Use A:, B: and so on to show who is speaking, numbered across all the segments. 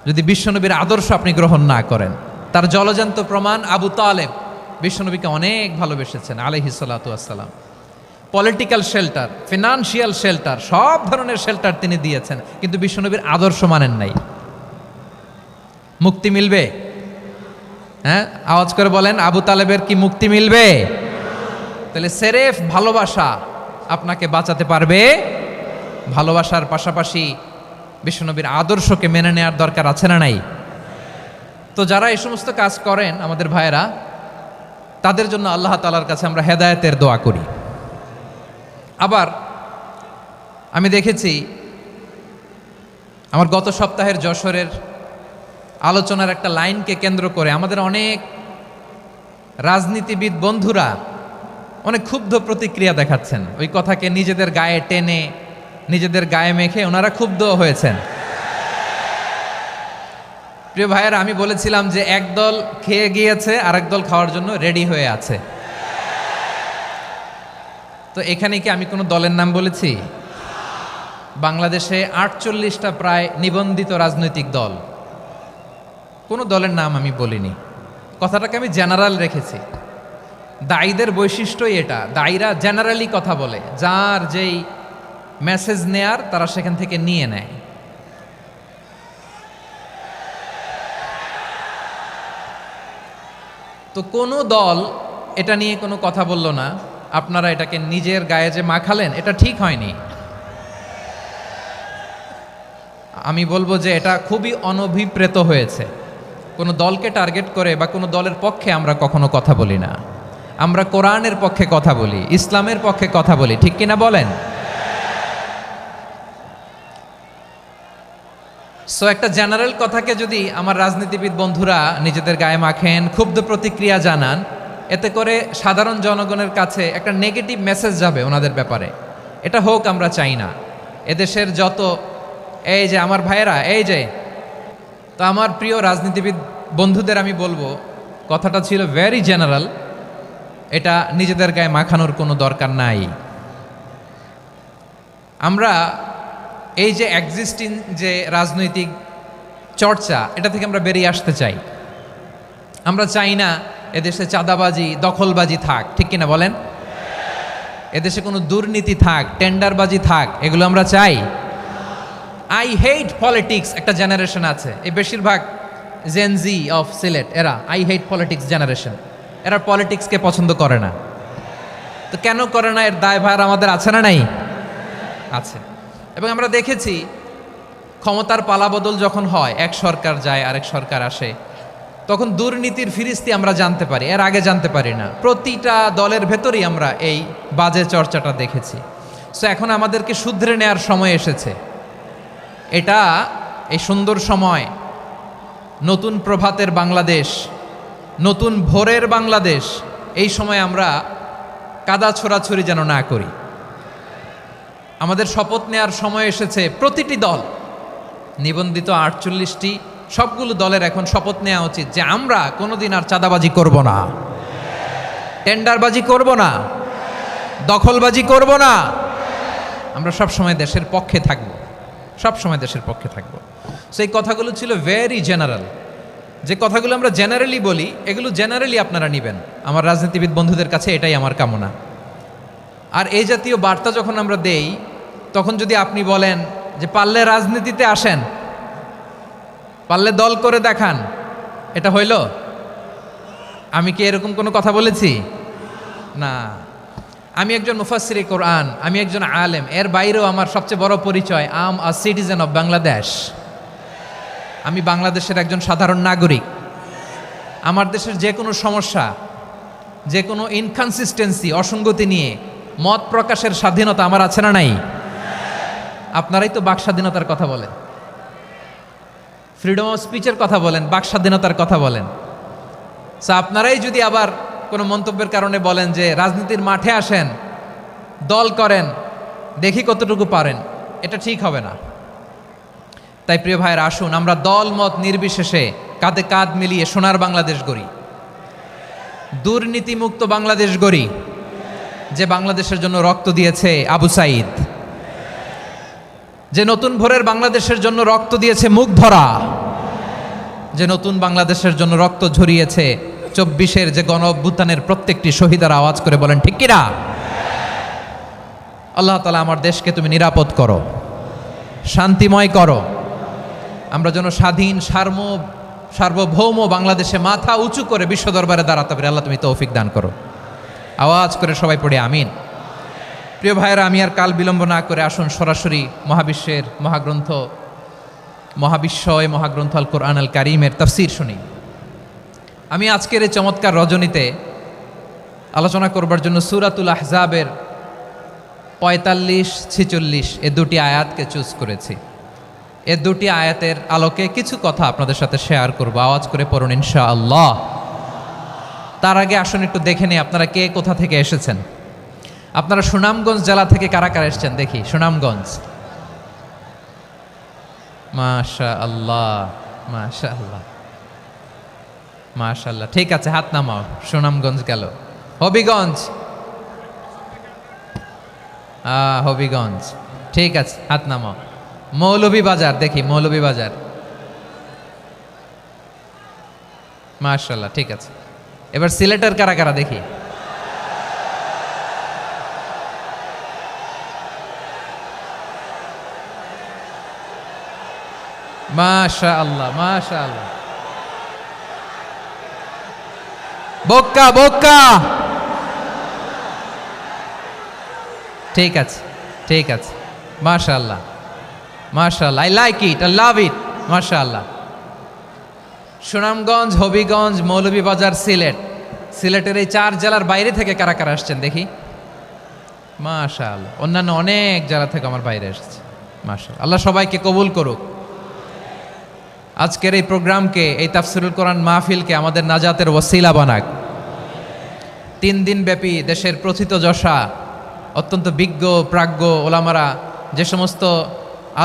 A: যদি বিশ্বনবীর আদর্শ আপনি গ্রহণ না করেন। তার জলজান্ত প্রমাণ আবু তালেব বিশ্বনবীকে অনেক ভালোবেসেছেন আলাইহিস সালাতু ওয়াস সালাম। পলিটিক্যাল শেল্টার, ফিনান্সিয়াল শেল্টার, সব ধরনের শেল্টার তিনি দিয়েছেন, কিন্তু বিশ্বনবীর আদর্শ মানেন নাই। মুক্তি মিলবে? হ্যাঁ, আওয়াজ করে বলেন, আবু তালেবের কি মুক্তি মিলবে? তাহলে সেরেফ ভালোবাসা আপনাকে বাঁচাতে পারবে? ভালোবাসার পাশাপাশি বিশ্বনবীর আদর্শকে মেনে নেওয়ার দরকার আছে না নাই? তো যারা এই সমস্ত কাজ করেন আমাদের ভাইয়েরা, তাদের জন্য আল্লাহ তাআলার কাছে আমরা হেদায়েতের দোয়া করি। আবার আমি দেখেছি আমার গত সপ্তাহের যশোরের আলোচনার একটা লাইনকে কেন্দ্র করে আমাদের অনেক রাজনীতিবিদ বন্ধুরা অনেক ক্ষুব্ধ প্রতিক্রিয়া দেখাচ্ছেন। ওই কথাকে নিজেদের গায়ে টেনে, নিজেদের গায়ে মেখে ওনারা ক্ষুব্ধ হয়েছেন। প্রিয় ভাইয়েরা, আমি বলেছিলাম যে একদল খেয়ে গিয়েছে, আরেক দল খাওয়ার জন্য রেডি হয়ে আছে। তো এখানে কি আমি কোনো দলের নাম বলেছি? বাংলাদেশে 48টা প্রায় নিবন্ধিত রাজনৈতিক দল, কোনো দলের নাম আমি বলিনি। কথাটাকে আমি জেনারেল রেখেছি। দায়ীদের বৈশিষ্ট্যই এটা, দায়ীরা জেনারেলি কথা বলে, যার যেই মেসেজ নেয়ার তারা সেখান থেকে নিয়ে নেয়। তো কোনো দল এটা নিয়ে কোনো কথা বলল না, আপনারা এটাকে নিজের গায়ে যে মাখালেন, এটা ঠিক হয়নি। আমি বলবো যে এটা খুবই অনভিপ্রেত হয়েছে। কোনো দলকে টার্গেট করে বা কোনো দলের পক্ষে আমরা কখনো কথা বলি না। আমরা কোরআনের পক্ষে কথা বলি, ইসলামের পক্ষে কথা বলি, ঠিক কিনা বলেন? সো একটা জেনারেল কথাকে যদি আমার রাজনীতিবিদ বন্ধুরা নিজেদের গায়ে মাখেন, ক্ষুব্ধ প্রতিক্রিয়া জানান, এতে করে সাধারণ জনগণের কাছে একটা নেগেটিভ মেসেজ যাবে ওনাদের ব্যাপারে। এটা হোক আমরা চাই না। এদেশের যত এই যে আমার ভাইয়েরা, এই যে, তো আমার প্রিয় রাজনীতিবিদ বন্ধুদের আমি বলবো, কথাটা ছিল ভেরি জেনারেল, এটা নিজেদের গায়ে মাখানোর কোনো দরকার নাই। আমরা এই যে এক্সিস্টিং যে রাজনৈতিক চর্চা, এটা থেকে আমরা বেরিয়ে আসতে চাই। আমরা চাই না এদেশে চাঁদাবাজি, দখলবাজি থাক, ঠিক কিনা বলেন? এদেশে কোনো দুর্নীতি থাক, টেন্ডারবাজি থাক, এগুলো আমরা চাই? আই হেট পলিটিক্স একটা জেনারেশন আছে, এই বেশিরভাগ জেনজি অফ সিলেট, এরা আই হেট পলিটিক্স জেনারেশন। এরা পলিটিক্সকে পছন্দ করে না। তো কেন করে না, এর দায়ভার আমাদের আছে না নাই? আছে। এবং আমরা দেখেছি ক্ষমতার পালাবদল যখন হয়, এক সরকার যায় আরেক সরকার আসে, তখন দুর্নীতির ফিরিস্তি আমরা জানতে পারি, এর আগে জানতে পারি না। প্রতিটা দলের ভেতরেই আমরা এই বাজে চর্চাটা দেখেছি। সো এখন আমাদেরকে শুধরে নেওয়ার সময় এসেছে। এটা এই সুন্দর সময়, নতুন প্রভাতের বাংলাদেশ, নতুন ভোরের বাংলাদেশ, এই সময় আমরা কাদা ছোড়াছুড়ি যেন না করি। আমাদের শপথ নেওয়ার সময় এসেছে। প্রতিটি দল, নিবন্ধিত 48টি, সবগুলো দলের এখন শপথ নেওয়া উচিত যে আমরা কোনোদিন আর চাঁদাবাজি করব না, টেন্ডারবাজি করব না, দখলবাজি করব না। আমরা সবসময় দেশের পক্ষে থাকব, সবসময় দেশের পক্ষে থাকব। সেই কথাগুলো ছিল ভেরি জেনারেল। যে কথাগুলো আমরা জেনারেলি বলি, এগুলো জেনারেলি আপনারা নেবেন। আমার রাজনীতিবিদ বন্ধুদের কাছে এটাই আমার কামনা। আর এই জাতীয় বার্তা যখন আমরা দেই, তখন যদি আপনি বলেন যে পারলে রাজনীতিতে আসেন, পারলে দল করে দেখান, এটা হইল? আমি কি এরকম কোনো কথা বলেছি? না। আমি একজন মুফাসসিরে কোরআন, আমি একজন আলেম, এর বাইরেও আমার সবচেয়ে বড় পরিচয় আম আ সিটিজেন অফ বাংলাদেশ। আমি বাংলাদেশের একজন সাধারণ নাগরিক। আমার দেশের যে কোনো সমস্যা, যে কোনো ইনকনসিস্টেন্সি, অসঙ্গতি নিয়ে মত প্রকাশের স্বাধীনতা আমার আছে না নাই? আপনারাই তো বাক স্বাধীনতার কথা বলেন, ফ্রিডম অফ স্পিচের কথা বলেন, বাক স্বাধীনতার কথা বলেন। সো আপনারাই যদি আবার কোনো মন্তব্যের কারণে বলেন যে রাজনীতির মাঠে আসেন, দল করেন, দেখি কতটুকু পারেন, এটা ঠিক হবে না। তাই প্রিয় ভাইয়েরা, আসুন আমরা দল মত নির্বিশেষে কাঁধে কাঁধ মিলিয়ে সোনার বাংলাদেশ গড়ি, দুর্নীতিমুক্ত বাংলাদেশ গড়ি, যে বাংলাদেশের জন্য রক্ত দিয়েছে আবু সাঈদ, যে নতুন ভোরের বাংলাদেশের জন্য রক্ত দিয়েছে মুগ্ধরা, যে নতুন বাংলাদেশের জন্য রক্ত ঝরিয়েছে, 24-এর যে গণ অভ্যুত্থানের প্রত্যেকটি শহীদের আওয়াজ করে বলেন ঠিক কিনা? আল্লাহ তাআলা আমার দেশকে তুমি নিরাপদ করো, শান্তিময় করো, আমরা যেন স্বাধীন সার্বভৌম বাংলাদেশে মাথা উঁচু করে বিশ্ব দরবারে দাঁড়াতে পারি। আল্লাহ তুমি তৌফিক দান করো। আওয়াজ করে সবাই পড়ে আমিন। প্রিয় ভাইয়েরা, আমি আর কাল বিলম্ব না করে আসুন সরাসরি মহাবিশ্বের মহাগ্রন্থ আল কোরআন আল কারীমের তাফসীর শুনি। আমি আজকের এই চমৎকার রজনীতে আলোচনা করবার জন্য সূরাতুল আহজাবের 45-46 এ দুটি আয়াতকে চুজ করেছি। এ দুটি আয়াতের আলোকে কিছু কথা আপনাদের সাথে শেয়ার করব। আওয়াজ করে পড়ুন ইনশাআল্লাহ। তার আগে আসুন একটু দেখে নিই আপনারা কে কোথা থেকে এসেছেন। আপনারা সুনামগঞ্জ জেলা থেকে কারা কারা এসেছেন দেখি। সুনামগঞ্জ, মাশাআল্লাহ মাশাআল্লাহ মাশাআল্লাহ, ঠিক আছে, হাত নামাও। সুনামগঞ্জ গেল। হবিগঞ্জ, হবিগঞ্জ, ঠিক আছে, হাত নামাও। মৌলভীবাজার, দেখি মৌলভীবাজার, মাশাআল্লাহ, ঠিক আছে। এবার সিলেটের কারা কারা দেখি। মাশাআল্লাহ মাশাআল্লাহ। বক্কা বক্কা, ঠিক আছে ঠিক আছে, মাশাআল্লাহ মাশাআল্লাহ, I like it, I love it, মাশাআল্লাহ। সুনামগঞ্জ, হবিগঞ্জ, মৌলভীবাজার, সিলেটের এই 4 জেলার বাইরে থেকে কারা কারা আসছেন দেখি। মাশাআল্লাহ, অন্যান্য অনেক জেলা থেকে আমার বাইরে এসেছে, মাশাআল্লাহ। আল্লাহ সবাইকে কবুল করুক। আজকের এই প্রোগ্রামকে, এই তাফসীরুল কোরআন মাহফিলকে আমাদের নাজাতের ওসিলা বানাক। 3 দিন ব্যাপী দেশের প্রথিতযশা অত্যন্ত বিজ্ঞ প্রাজ্ঞ ওলামারা যে সমস্ত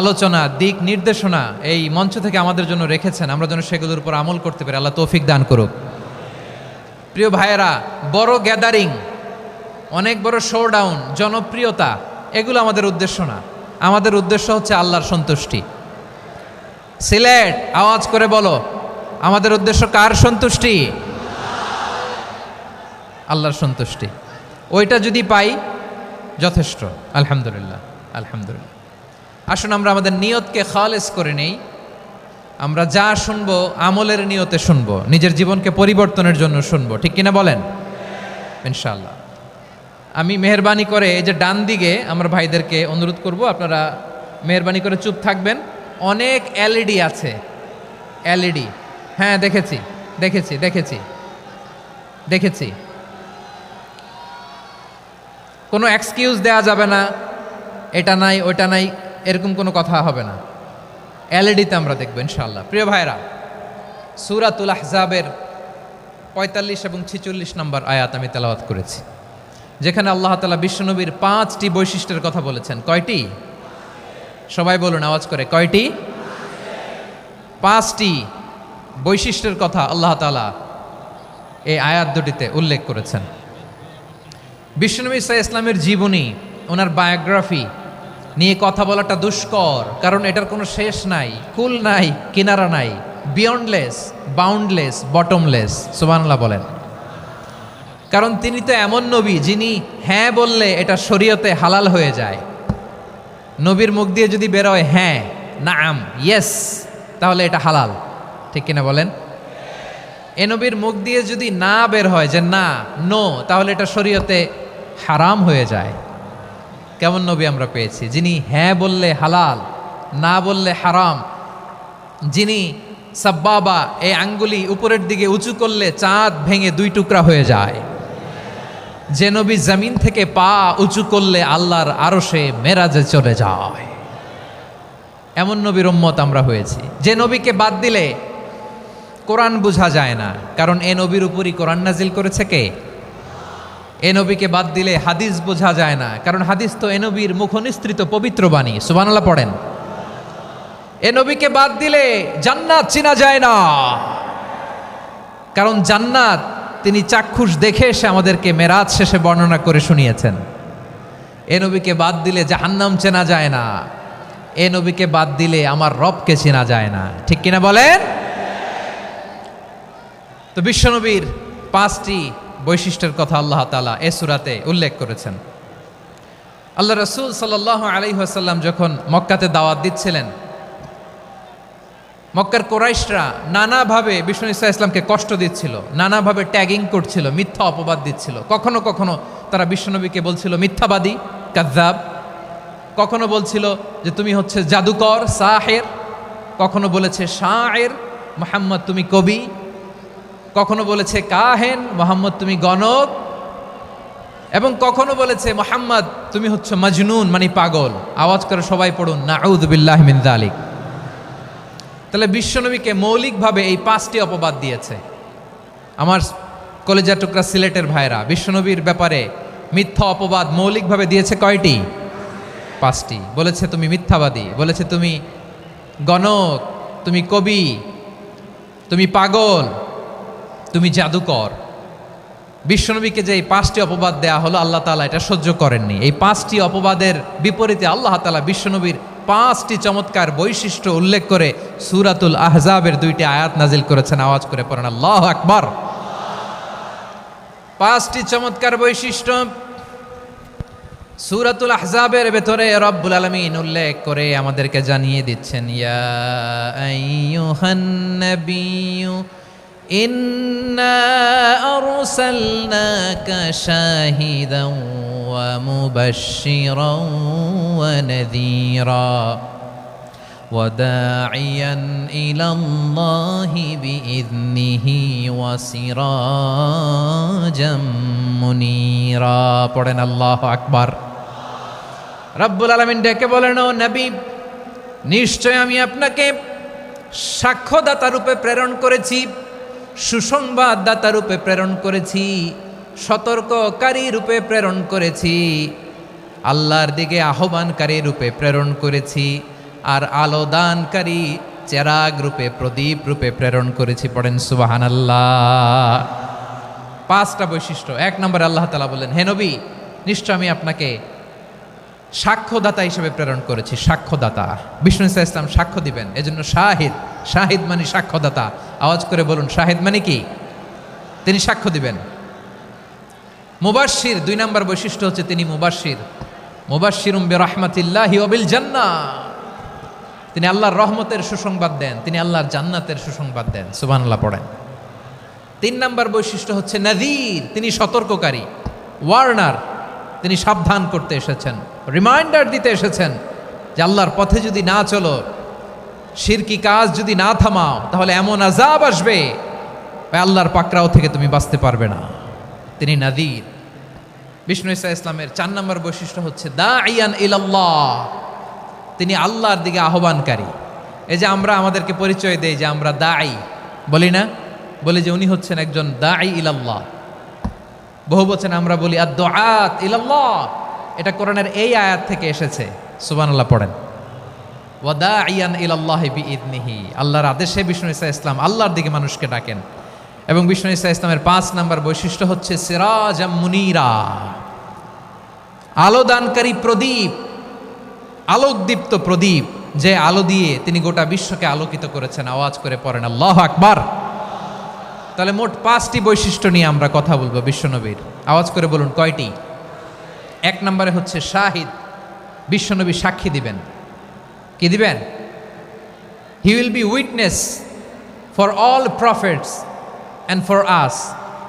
A: আলোচনা, দিক নির্দেশনা এই মঞ্চ থেকে আমাদের জন্য রেখেছেন, আমরা যেন সেগুলোর উপর আমল করতে পারি। আল্লাহ তৌফিক দান করুক। প্রিয় ভাইয়েরা, বড় গ্যাদারিং, অনেক বড় শোডাউন, জনপ্রিয়তা, এগুলো আমাদের উদ্দেশ্য না। আমাদের উদ্দেশ্য হচ্ছে আল্লাহর সন্তুষ্টি। সিলেট, আওয়াজ করে বলো, আমাদের উদ্দেশ্য কার সন্তুষ্টি? আল্লাহর সন্তুষ্টি। ওইটা যদি পাই যথেষ্ট, আলহামদুলিল্লাহ আলহামদুলিল্লাহ। আসুন আমরা আমাদের নিয়তকে খালেস করে নেই। আমরা যা শুনবো আমলের নিয়তে শুনবো, নিজের জীবনকে পরিবর্তনের জন্য শুনবো, ঠিক কিনা বলেন? ইনশাআল্লাহ। আমি মেহেরবানি করে এই যে ডান দিকে আমার ভাইদেরকে অনুরোধ করব, আপনারা মেহেরবানি করে চুপ থাকবেন। অনেক এলইডি আছে, এলইডি, হ্যাঁ দেখেছি দেখেছি দেখেছি দেখেছি। কোনো এক্সকিউজ দেওয়া যাবে না, এটা নাই ওইটা নাই, এরকম কোনো কথা হবে না। এলইডিতে আমরা দেখব ইনশাআল্লাহ। প্রিয় ভাইরা, সূরাতুল আহজাবের 45 এবং 46 নম্বর আয়াত আমি তেলাওয়াত করেছি, যেখানে আল্লাহ তাআলা বিশ্বনবীর 5টি বৈশিষ্ট্যের কথা বলেছেন। কয়টি? সবাই বলুন আওয়াজ করে, কয়টি? 5টি বৈশিষ্ট্যের কথা আল্লাহ তাআলা এই আয়াত দুটিতে উল্লেখ করেছেন। বিশ্বনবী সাল্লাল্লাহু আলাইহি ইসলামের জীবনী, ওনার বায়োগ্রাফি নিয়ে কথা বলাটা দুষ্কর, কারণ এটার কোনো শেষ নাই, কুল নাই, কিনারা নাই, বিয়ন্ডলেস, বাউন্ডলেস, বটমলেস। সুবহানাল্লাহ বলেন। কারণ তিনি তো এমন নবী যিনি হ্যাঁ বললে এটা শরীয়তে হালাল হয়ে যায়। নবীর মুখ দিয়ে যদি বেরোয় হ্যাঁ, নাম, ইয়েস, তাহলে এটা হালাল, ঠিক কিনা বলেন? এ নবীর মুখ দিয়ে যদি না বের হয় যে না, নো, তাহলে এটা শরীয়তে হারাম হয়ে যায়। কেমন নবী আমরা পেয়েছি, যিনি হ্যাঁ বললে হালাল, না বললে হারাম, যিনি সাব্বাবা, এই আঙ্গুলি উপরের দিকে উঁচু করলে চাঁদ ভেঙে 2 টুকরা হয়ে যায়, যে নবী জমিন থেকে পা উঁচু করলে আল্লাহর আরশে মেরাজে চলে যায়, এমন নবীর উম্মত আমরা হয়েছি। যে নবীকে বাদ দিলে কোরআন বোঝা যায় না, কারণ এ নবীর উপরই কোরআন নাজিল করেছে কে? এ নবীকে বাদ দিলে হাদিস বোঝা যায় না, কারণ হাদিস তো এ নবীর মুখনিসৃত পবিত্র বাণী। সুবহানাল্লাহ পড়েন। এ নবীকে বাদ দিলে জান্নাত চিনা যায় না, কারণ জান্নাত তিনি চাক্ষুষ দেখে এসে আমাদেরকে মেরাজ শেষে বর্ণনা করে শুনিয়েছেন। এ নবীকে বাদ দিলে জাহান্নাম চেনা যায় না, এ নবীকে বাদ দিলে আমার রবকে চেনা যায় না, ঠিক কিনা বলেন? বিশ্বনবীর 5টি বৈশিষ্ট্যের কথা আল্লাহ তাআলা এই সূরাতে উল্লেখ করেছেন। আল্লাহ রাসূল সাল্লাল্লাহু আলাইহি ওয়াসাল্লাম যখন মক্কাতে দাওয়াত দিচ্ছিলেন, মক্কার কুরাইশরা নানাভাবে বিষ্ণু ঈসা ইসলামকে কষ্ট দিচ্ছিল, নানাভাবে ট্যাগিং করছিল, মিথ্যা অপবাদ দিচ্ছিল। কখনো কখনো তারা বিশ্বনবীকে বলছিল মিথ্যাবাদী, কাযযাব। কখনো বলছিল যে তুমি হচ্ছে জাদুকর, সাহের। কখনো বলেছে শায়ের, মুহাম্মদ তুমি কবি। কখনো বলেছে কাহেন, মুহাম্মদ তুমি গণক। এবং কখনো বলেছে মুহাম্মদ তুমি হচ্ছে মাজনুন, মানে পাগল। আওয়াজ করে সবাই পড়ুন নাউযু বিল্লাহি মিন যালিক। তাহলে বিশ্বনবীকে মৌলিকভাবে এই 5টি অপবাদ দিয়েছে। আমার কলেজা টুকরা সিলেটের ভাইরা, বিশ্বনবীর ব্যাপারে মিথ্যা অপবাদ মৌলিকভাবে দিয়েছে কয়টি? 5টি। বলেছে তুমি মিথ্যাবাদী, বলেছে তুমি গণক, তুমি কবি, তুমি পাগল, তুমি জাদুকর। বিশ্বনবীকে যে এই 5টি অপবাদ দেয়া হলো, আল্লাহ তাআলা এটা সহ্য করেননি। এই 5টি অপবাদের বিপরীতে আল্লাহ তাআলা বিশ্বনবীর 5টি চমৎকার বৈশিষ্ট্য উল্লেখ করে সূরাতুল আহজাবের 2টি আয়াত নাজিল করেছেন। আওয়াজ করে পড়েন আল্লাহু আকবার। 5টি চমৎকার বৈশিষ্ট্য সূরাতুল আহজাবের ভেতরে রব্বুল আলামিন উল্লেখ করে আমাদেরকে জানিয়ে দিচ্ছেন, ইয়া আইয়ুহান নাবিয়্যু ইন্না আরসালনাকা শাহিদান ওয়া মুবাশশিরান ওয়া নাযীরা ওয়া দাঈয়ান ইলাল্লাহি বিইذনিহি ওয়া সিরাজাম মুনীরা। পড়েন আল্লাহু আকবার। রব্বুল আলামিন ডেকে বলেন, ও নবী, নিশ্চয় আমি আপনাকে সাক্ষ্যদাতা রূপে প্রেরণ করেছি, সুসংবাদদাতা রূপে প্রেরণ করেছি, সতর্ককারী রূপে প্রেরণ করেছি, আল্লাহর দিকে আহ্বানকারী রূপে প্রেরণ করেছি, আর আলোদানকারী চেরাগ রূপে, প্রদীপ রূপে প্রেরণ করেছি। পড়েন সুবহানাল্লাহ। 5টা বৈশিষ্ট্য। 1 নম্বরে আল্লাহ তাআলা বলেন, হে নবী, নিশ্চয় আমি আপনাকে সাক্ষ্যদাতা হিসেবে প্রেরণ করেছি। সাক্ষ্যদাতা, বিষ্ণু ঈসা ইসলাম সাক্ষ্য দিবেন, এজন্য শাহিদ। শাহিদ মানে সাক্ষ্যদাতা। আওয়াজ করে বলুন শাহিদ মানে কি? তিনি সাক্ষ্য দিবেন। মুবাশশির, 2 নম্বর বৈশিষ্ট্য হচ্ছে তিনি মুবাশশির। মুবাশশিরুম বিরহমাতিল্লাহি ওয়া বিল জান্নাহ। তিনি আল্লাহর রহমতের সুসংবাদ দেন, তিনি আল্লাহর জান্নাতের সুসংবাদ দেন। সুবহানাল্লাহ পড়েন। 3 নম্বর বৈশিষ্ট্য হচ্ছে নাযীর, তিনি সতর্ককারী, ওয়ার্নার। তিনি সাবধান করতে এসেছেন, রিমাইন্ডার দিতে এসেছেন যে আল্লাহর পথে যদি না চলো, শিরকি কাজ যদি না থামাও, তাহলে এমন আযাব আসবে আল্লাহর পাকড়াও থেকে তুমি বাঁচতে পারবে না। তিনি নাযীর। বিষ্ণু ঈসা ইসলামের 4 নম্বর বৈশিষ্ট্য হচ্ছে দাঈয়ান ইলাল্লাহ, তিনি আল্লাহর দিকে আহ্বানকারী। এই যে আমরা আমাদেরকে পরিচয় দেই যে আমরা দাঈ, বলি না? বলি যে উনি হচ্ছেন একজন দাঈ ইলাল্লাহ। বহু বচনে আমরা বলি আদ-দুআত ইলাল্লাহ। এটা কোরআনের এই আয়াত থেকে এসেছে। সুবহানাল্লাহ পড়েন। ওয়া দাঈয়ান ইলাল্লাহি বিইذনিহি, আল্লাহর আদেশে বিষ্ণু ঈসা ইসলাম আল্লাহর দিকে মানুষকে ডাকেন। এবং বিষ্ণু ঈসা ইসলামের 5 নম্বর বৈশিষ্ট্য হচ্ছে সিরাজাম মুনীরা, আলোদানকারী প্রদীপ, আলোকদীপ্ত প্রদীপ, যে আলো দিয়ে তিনি গোটা বিশ্বকে আলোকিত করেছেন। আওয়াজ করে পড়েন আল্লাহু আকবার। তাহলে মোট 5টি বৈশিষ্ট্য নিয়ে আমরা কথা বলবো বিশ্বনবীর। আওয়াজ করে বলুন কয়টি? 1 নম্বরে হচ্ছে শাহিদ, বিশ্বনবী সাক্ষী দিবেন। কি দিবেন? He will be witness for all prophets and for us.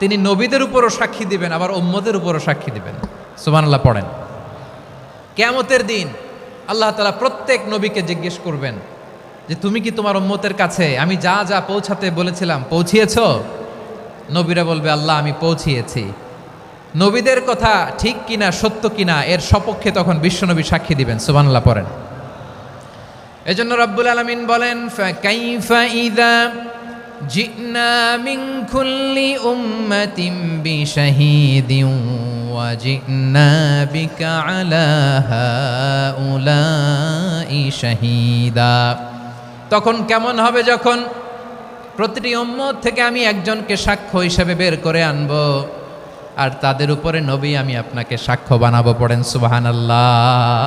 A: তিনি নবীদের উপরও সাক্ষী দিবেন, আবার উম্মতের উপরও সাক্ষী দিবেন। সুবহানাল্লাহ পড়েন। কিয়ামতের দিন আল্লাহ তাআলা প্রত্যেক নবীকে জিজ্ঞেস করবেন যে তুমি কি তোমার উম্মতের কাছে আমি যা যা পৌঁছাতে বলেছিলাম পৌঁছিয়েছো? নবীরা বলবে আল্লাহ আমি পৌঁছিয়েছি। নবীদের কথা ঠিক কিনা, সত্য কিনা, এর সপক্ষে তখন বিশ্বনবী সাক্ষী দিবেন। সুবহানাল্লাহ পড়েন। এজন্য রব্বুল আলামিন বলেন, ফাকাইফা ইযা জিনা মিন কুল্লি উম্মাতিন বিশাহীদিন ওয়া জিনা বিকা আলা হাউলাই শাহীদা। তখন কেমন হবে যখন প্রতিটি উম্মত থেকে আমি একজনকে সাক্ষ্য হিসেবে বের করে আনব, আর তাদের উপরে নবী আমি আপনাকে সাক্ষ্য বানাবো। পড়েন সুবহানাল্লাহ।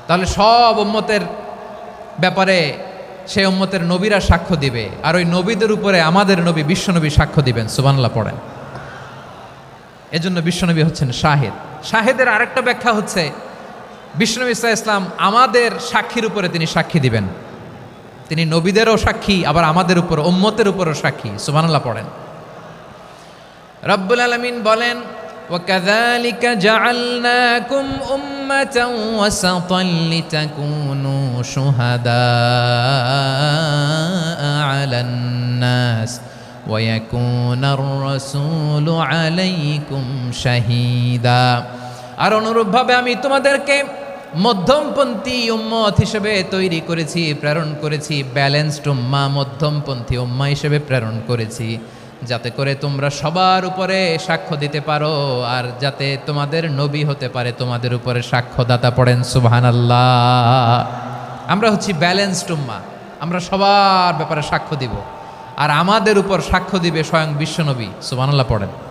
A: তাহলে সব উম্মতের ব্যাপারে সেই উম্মতের নবীরা সাক্ষ্য দিবে, আর ওই নবীদের উপরে আমাদের নবী বিশ্বনবী সাক্ষ্য দিবেন। সুবহানাল্লাহ পড়েন। এজন্য বিশ্বনবী হচ্ছেন শাহেদ। শাহেদের আরেকটা ব্যাখ্যা হচ্ছে বিশ্বনবী সাল্লাল্লাহু আলাইহি ওয়াসাল্লাম আমাদের সাক্ষীর উপরে তিনি সাক্ষী দিবেন। তিনি নবীদেরও সাক্ষী, আবার আমাদের উপর উম্মতের উপরও সাক্ষী। সুবহানাল্লাহ পড়েন। রব্বুল আলামিন বলেন, وَكَذَلِكَ جَعَلْنَاكُمْ أُمَّةً وَسَطًا لِتَكُونُوا شُهَدَاءَ عَلَى النَّاسِ وَيَكُونَ الرَّسُولُ عَلَيْكُمْ شَهِيدًا। আর অনুরূপভাবে আমি তোমাদেরকে মধ্যমপন্থী উম্মত হিসেবে তৈরি করেছি, প্রেরণ করেছি। ব্যালেন্সড উম্মাহ, মধ্যমপন্থী উম্মাহ হিসেবে প্রেরণ করেছি, যাতে করে তোমরা সবার উপরে সাক্ষ্য দিতে পারো, আর যাতে তোমাদের নবী হতে পারে তোমাদের উপরে সাক্ষ্যদাতা। পড়েন সুবহানাল্লাহ। আমরা হচ্ছি ব্যালেন্সড উম্মাহ, আমরা সবার ব্যাপারে সাক্ষ্য দিব, আর আমাদের উপর সাক্ষ্য দিবে স্বয়ং বিশ্বনবী। সুবহানাল্লাহ পড়েন।